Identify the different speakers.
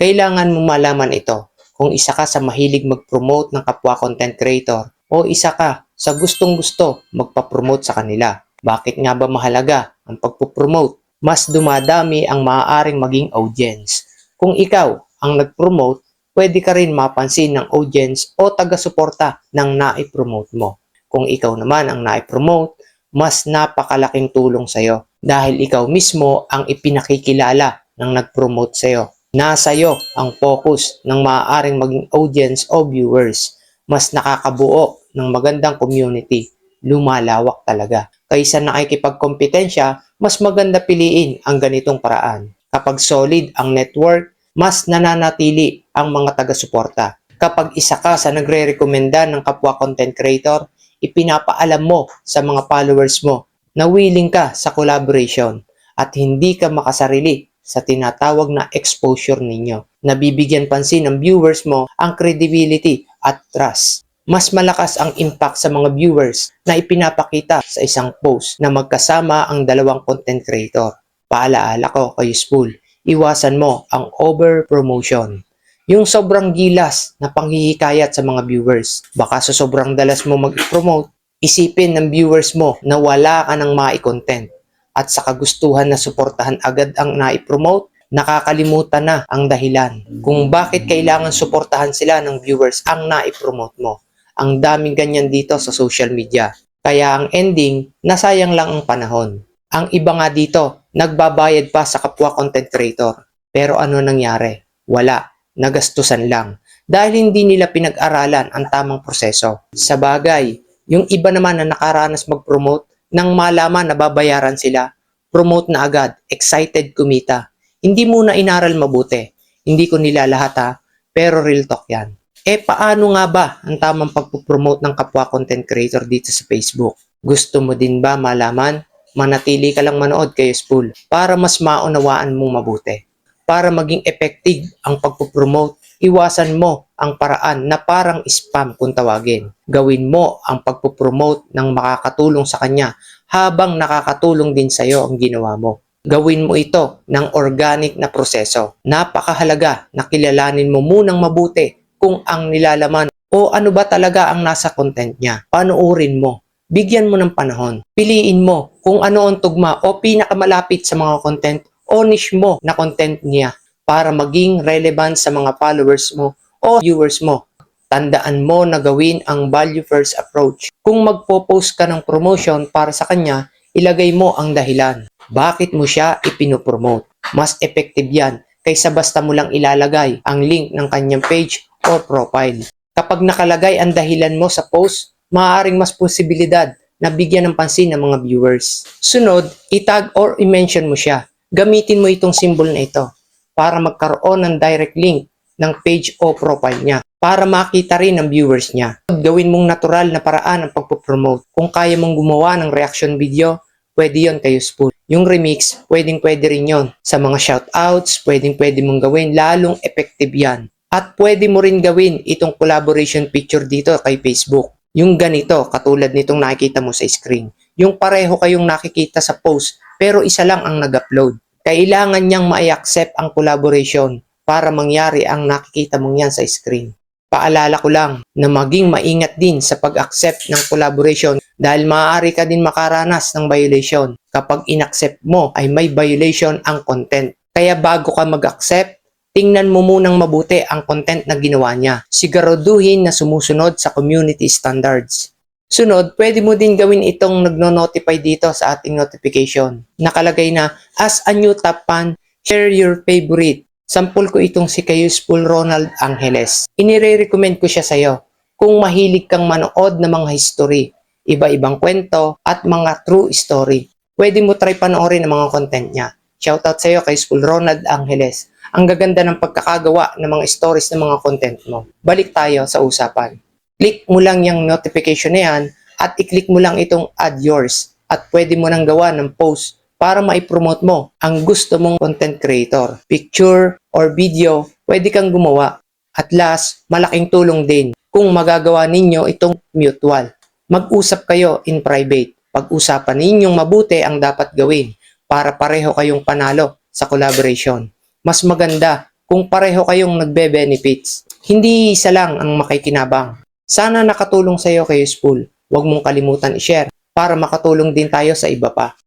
Speaker 1: Kailangan mo malaman ito kung isa ka sa mahilig mag-promote ng kapwa content creator o isa ka sa gustong-gusto magpa-promote sa kanila. Bakit nga ba mahalaga ang pagpo-promote? Mas dumadami ang maaaring maging audience. Kung ikaw ang nag-promote, pwede ka rin mapansin ng audience o taga-suporta ng nai-promote mo. Kung ikaw naman ang nai-promote, mas napakalaking tulong sa'yo dahil ikaw mismo ang ipinakikilala ng nag-promote sa'yo. Nasa iyo ang focus ng maaaring maging audience o viewers. Mas nakakabuo ng magandang community. Lumalawak talaga. Kaysa nakikipagkompetensya, mas maganda piliin ang ganitong paraan. Kapag solid ang network, mas nananatili ang mga taga-suporta. Kapag isa ka sa nagre-rekomenda ng kapwa content creator, ipinapaalam mo sa mga followers mo na willing ka sa collaboration at hindi ka makasarili sa tinatawag na exposure ninyo. Nabibigyan pansin ng viewers mo ang credibility at trust. Mas malakas ang impact sa mga viewers na ipinapakita sa isang post na magkasama ang dalawang content creator. Paalaala ko kayo Spool, iwasan mo ang over-promotion. Yung sobrang gilas na panghihikayat sa mga viewers. Baka sa sobrang dalas mo mag-promote, isipin ng viewers mo na wala ka ng mai-content. At sa kagustuhan na suportahan agad ang nai-promote, nakakalimutan na ang dahilan kung bakit kailangan suportahan sila ng viewers ang nai-promote mo. Ang daming ganyan dito sa social media. Kaya ang ending, nasayang lang ang panahon. Ang iba nga dito, nagbabayad pa sa kapwa content creator. Pero ano nangyari? Wala. Nagastusan lang dahil hindi nila pinag-aralan ang tamang proseso. Sa bagay, yung iba naman na nakaranas mag-promote nang malaman na babayaran sila, promote na agad, excited kumita. Hindi muna inaral mabuti. Hindi ko nilalahat ha, pero real talk yan. Paano nga ba ang tamang pagpo-promote ng kapwa content creator dito sa Facebook? Gusto mo din ba malaman? Manatili ka lang manood kayo Spool para mas maunawaan mong mabuti. Para maging effective ang pagpo-promote, iwasan mo ang paraan na parang spam kung tawagin. Gawin mo ang pagpo-promote ng makakatulong sa kanya habang nakakatulong din sa iyo ang ginawa mo. Gawin mo ito ng organic na proseso. Napakahalaga na kilalanin mo munang mabuti kung ang nilalaman o ano ba talaga ang nasa content niya. Panuurin mo. Bigyan mo ng panahon. Piliin mo kung ano ang tugma o pinakamalapit sa mga content o niche mo na content niya para maging relevant sa mga followers mo o viewers mo. Tandaan mo na gawin ang value first approach. Kung magpo-post ka ng promotion para sa kanya, ilagay mo ang dahilan. Bakit mo siya ipinopromote? Mas effective yan kaysa basta mo lang ilalagay ang link ng kanyang page or profile. Kapag nakalagay ang dahilan mo sa post, maaaring mas posibilidad na bigyan ng pansin ng mga viewers. Sunod, itag or i-mention mo siya. Gamitin mo itong symbol na ito para magkaroon ng direct link ng page o profile niya para makita rin ng viewers niya. Gawin mong natural na paraan ang pagpo-promote. Kung kaya mong gumawa ng reaction video, pwede yon kayo Spool. Yung remix, pwede rin yon. Sa mga shoutouts, pwede mong gawin. Lalong effective yan. At pwede mo rin gawin itong collaboration picture dito kay Facebook. Yung ganito, katulad nitong nakikita mo sa screen. Yung pareho kayong nakikita sa post, pero isa lang ang nag-upload. Kailangan niyang ma-accept ang collaboration para mangyari ang nakikita mong yan sa screen. Paalala ko lang na maging maingat din sa pag-accept ng collaboration dahil maaari ka din makaranas ng violation. Kapag in-accept mo ay may violation ang content. Kaya bago ka mag-accept, tingnan mo munang mabuti ang content na ginawa niya. Siguraduhin na sumusunod sa community standards. Sunod, pwede mo din gawin itong nagno-notify dito sa ating notification. Nakalagay na, as a new top fan, share your favorite. Sample ko itong si kayo Spool Ronald Angeles. Inire-recommend ko siya sa'yo kung mahilig kang manood ng mga history, iba-ibang kwento, at mga true story. Pwede mo try panoorin ang mga content niya. Shoutout sa'yo kay Spool Ronald Angeles. Ang gaganda ng pagkakagawa ng mga stories ng mga content mo. Balik tayo sa usapan. Click mo lang yung notification na yan at i-click mo lang itong add yours at pwede mo nang gawa ng post para mai-promote mo ang gusto mong content creator. Picture or video, pwede kang gumawa. At last, malaking tulong din kung magagawa ninyo itong mutual. Mag-usap kayo in private. Pag-usapan ninyong mabuti ang dapat gawin para pareho kayong panalo sa collaboration. Mas maganda kung pareho kayong nagbe-benefits. Hindi isa lang ang makikinabang. Sana nakatulong sa iyo kay Useful. Huwag mong kalimutan i-share para makatulong din tayo sa iba pa.